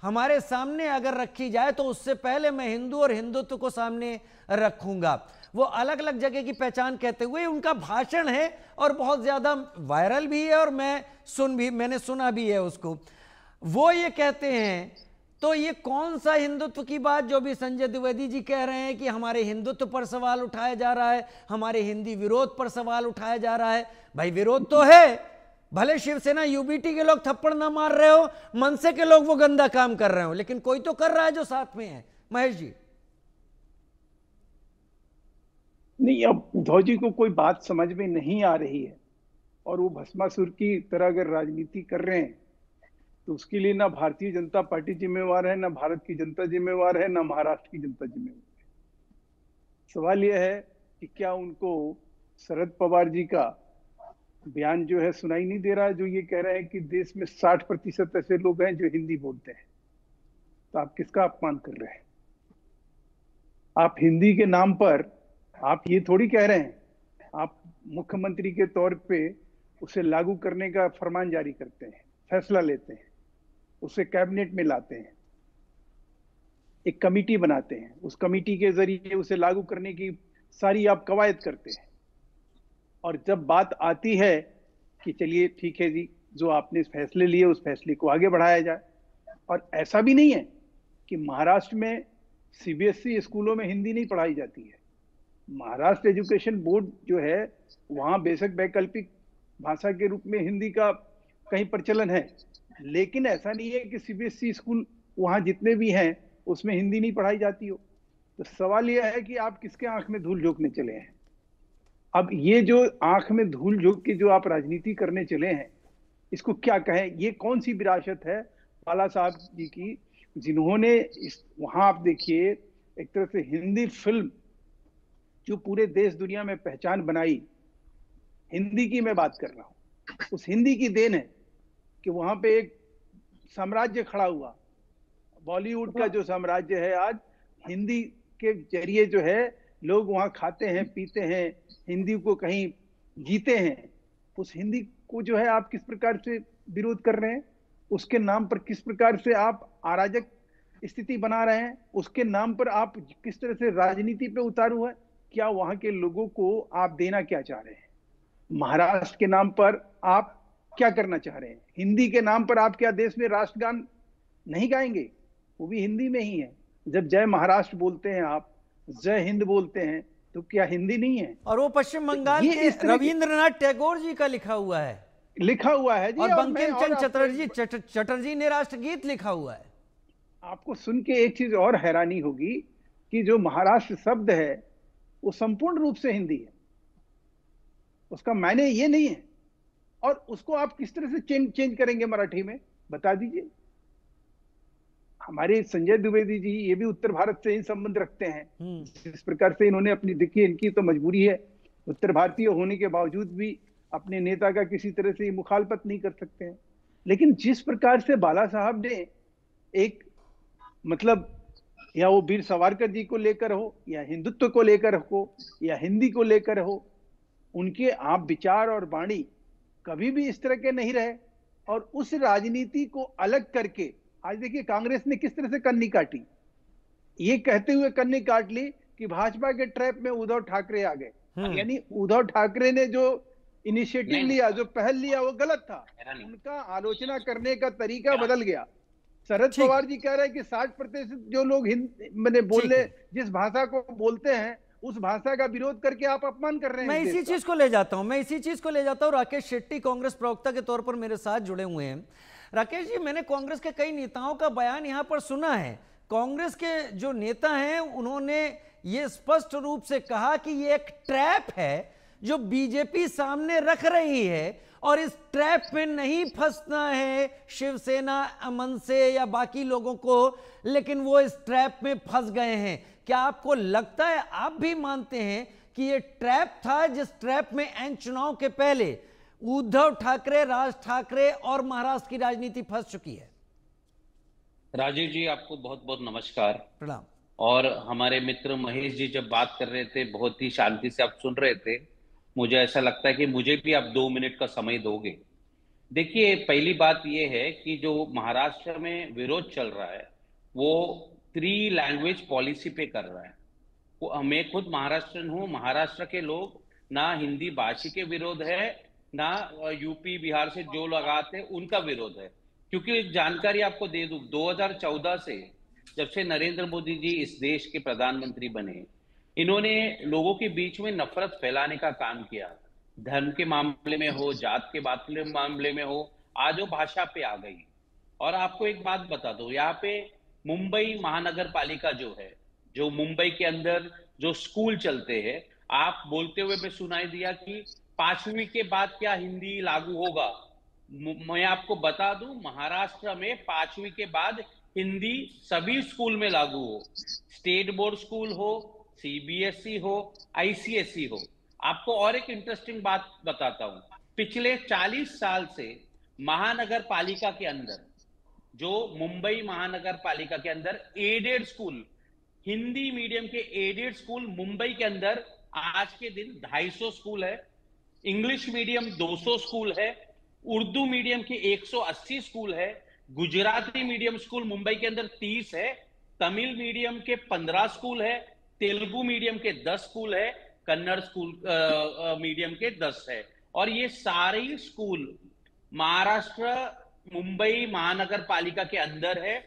हमारे सामने अगर रखी जाए तो उससे पहले मैं हिंदू और हिंदुत्व को सामने रखूंगा। वो अलग अलग जगह की पहचान कहते हुए उनका भाषण है और बहुत ज्यादा वायरल भी है और मैंने सुना भी है उसको। वो ये कहते हैं, तो ये कौन सा हिंदुत्व की बात जो भी संजय द्विवेदी जी कह रहे हैं कि हमारे हिंदुत्व पर सवाल उठाया जा रहा है, हमारे हिंदी विरोध पर सवाल उठाया जा रहा है। भाई विरोध तो है, भले शिवसेना यूबीटी के लोग थप्पड़ ना मार रहे हो, मनसे के लोग वो गंदा काम कर रहे हो, लेकिन कोई तो कर रहा है जो साथ में है। महेश जी। नहीं, अब उद्धव जी को कोई बात समझ में नहीं आ रही है और वो भस्मासुर की तरह अगर राजनीति कर रहे हैं तो उसके लिए ना भारतीय जनता पार्टी जिम्मेवार है, ना भारत की जनता जिम्मेवार है, ना महाराष्ट्र की जनता जिम्मेवार है। सवाल यह है कि क्या उनको शरद पवार जी का बयान जो है सुनाई नहीं दे रहा है, जो ये कह रहे हैं कि देश में 60% ऐसे लोग हैं जो हिंदी बोलते हैं। तो आप किसका अपमान कर रहे हैं? आप हिंदी के नाम पर आप ये थोड़ी कह रहे हैं, आप मुख्यमंत्री के तौर पे उसे लागू करने का फरमान जारी करते हैं, फैसला लेते हैं, उसे कैबिनेट में लाते हैं, एक कमेटी बनाते हैं, उस कमेटी के जरिए उसे लागू करने की सारी आप कवायद करते हैं। और जब बात आती है कि चलिए ठीक है जी, जो आपने फैसले लिए उस फैसले को आगे बढ़ाया जाए, और ऐसा भी नहीं है कि महाराष्ट्र में सीबीएसई स्कूलों में हिंदी नहीं पढ़ाई जाती है। महाराष्ट्र एजुकेशन बोर्ड जो है वहां बेशक वैकल्पिक भाषा के रूप में हिंदी का कहीं प्रचलन है, लेकिन ऐसा नहीं है कि सीबीएसई स्कूल वहां जितने भी हैं उसमें हिंदी नहीं पढ़ाई जाती हो। तो सवाल यह है कि आप किसके आंख में धूल झोंकने चले हैं? अब ये जो आंख में धूल झोंक के जो आप राजनीति करने चले हैं, इसको क्या कहें? ये कौन सी विरासत है बाला साहब जी की, जिन्होंने वहां आप देखिए एक तरह से हिंदी फिल्म जो पूरे देश दुनिया में पहचान बनाई, हिंदी की मैं बात कर रहा हूं, उस हिंदी की देन है कि वहां पे एक साम्राज्य खड़ा हुआ। बॉलीवुड का जो साम्राज्य है आज हिंदी के जरिए जो है लोग वहां खाते हैं, पीते हैं, हिंदी को कहीं जीते हैं। उस हिंदी को जो है आप किस प्रकार से विरोध कर रहे हैं, उसके नाम पर किस प्रकार से आप अराजक स्थिति बना रहे हैं, उसके नाम पर आप किस तरह से राजनीति पे उतारू है। क्या वहां के लोगों को आप देना क्या चाह रहे हैं? महाराष्ट्र के नाम पर आप क्या करना चाह रहे हैं? हिंदी के नाम पर आप क्या देश में राष्ट्रगान नहीं गाएंगे? वो भी हिंदी में ही है। जब जय महाराष्ट्र बोलते हैं, आप जय हिंद बोलते हैं, तो क्या हिंदी नहीं है? और वो पश्चिम बंगाल के रविंद्रनाथ टैगोर जी का लिखा हुआ है, लिखा हुआ है जी। और बंकिम चंद्र चटर्जी ने राष्ट्रगीत लिखा हुआ है। आपको सुन के एक चीज और हैरानी होगी कि जो महाराष्ट्र शब्द है वो संपूर्ण रूप से हिंदी है, उसका मायने ये नहीं है। और उसको आप किस तरह से चेंज करेंगे मराठी में, बता दीजिए। हमारे संजय द्विवेदी जी ये भी उत्तर भारत से ही संबंध रखते हैं। जिस प्रकार से इन्होंने अपनी, देखिए इनकी तो मजबूरी है, उत्तर भारतीय होने के बावजूद भी अपने नेता का किसी तरह से मुखालफत नहीं कर सकते हैं। लेकिन जिस प्रकार से बाला साहब ने एक मतलब, या वो वीर सावरकर जी को लेकर हो, या हिंदुत्व को लेकर हो, या हिंदी को लेकर हो, उनके आप विचार और वाणी कभी भी इस तरह के नहीं रहे। और उस राजनीति को अलग करके आज देखिए कांग्रेस ने किस तरह से कन्नी काटी, ये कहते हुए कन्नी काट ली कि भाजपा के ट्रैप में उद्धव ठाकरे आ गए। यानी उद्धव ठाकरे ने जो इनिशिएटिव लिया, जो पहल लिया, वो गलत था। उनका आलोचना करने का तरीका बदल गया। शरद पवार जी कह रहे हैं कि 60% जो लोग मैंने बोलने जिस भाषा को बोलते हैं उस भाषा का विरोध करके आप अपमान कर रहे हैं। मैं इसी चीज को ले जाता हूं। राकेश शेट्टी कांग्रेस प्रवक्ता के तौर पर मेरे साथ जुड़े हुए हैं। राकेश जी, मैंने कांग्रेस के कई नेताओं का बयान यहां पर सुना है। कांग्रेस के जो नेता हैं उन्होंने ये स्पष्ट रूप से कहा कि ये एक ट्रैप है जो बीजेपी सामने रख रही है, और इस ट्रैप में नहीं फंसना है शिवसेना, अमन से या बाकी लोगों को, लेकिन वो इस ट्रैप में फंस गए हैं। क्या आपको लगता है, आप भी मानते हैं कि ये ट्रैप था जिस ट्रैप में एन चुनाव के पहले उद्धव ठाकरे, राज ठाकरे और महाराष्ट्र की राजनीति फंस चुकी है? राजीव जी, आपको बहुत बहुत नमस्कार, प्रणाम। और हमारे मित्र महेश जी जब बात कर रहे थे, बहुत ही शांति से आप सुन रहे थे। मुझे ऐसा लगता है कि मुझे भी आप 2 मिनट का समय दोगे। देखिए, पहली बात ये है कि जो महाराष्ट्र में विरोध चल रहा है वो 3 लैंग्वेज पॉलिसी पे कर रहा है। वो मैं खुद महाराष्ट्रन हूँ। महाराष्ट्र के लोग ना हिंदी भाषी के विरोध है, ना यूपी बिहार से जो लोग आते हैं उनका विरोध है। क्योंकि एक जानकारी आपको दे दूं, 2014 से जब से नरेंद्र मोदी जी इस देश के प्रधानमंत्री बने, इन्होंने लोगों के बीच में नफरत फैलाने का काम किया। धर्म के मामले में हो, जात के मामले में हो, आज वो भाषा पे आ गई। और आपको एक बात बता दो, यहाँ पे मुंबई महानगर पालिका जो है, जो मुंबई के अंदर जो स्कूल चलते हैं, आप बोलते हुए मैं सुनाई दिया कि 5वीं के बाद क्या हिंदी लागू होगा। मैं आपको बता दूं, महाराष्ट्र में 5वीं के बाद हिंदी सभी स्कूल में लागू हो, स्टेट बोर्ड स्कूल हो, सीबीएसई हो, आईसीएसई हो। आपको और एक इंटरेस्टिंग बात बताता हूं, पिछले 40 साल से महानगर पालिका के अंदर, जो मुंबई महानगर पालिका के अंदर एडेड स्कूल, हिंदी मीडियम के एडेड स्कूल मुंबई के अंदर आज के दिन 250 स्कूल है। इंग्लिश मीडियम 200 स्कूल है। उर्दू मीडियम के 180 स्कूल है। गुजराती मीडियम स्कूल मुंबई के अंदर 30 है। तमिल मीडियम के 15 स्कूल है। तेलुगु मीडियम के 10 स्कूल है। कन्नड़ स्कूल मीडियम के 10 है। और ये सारे स्कूल महाराष्ट्र मुंबई महानगर पालिका के अंदर है।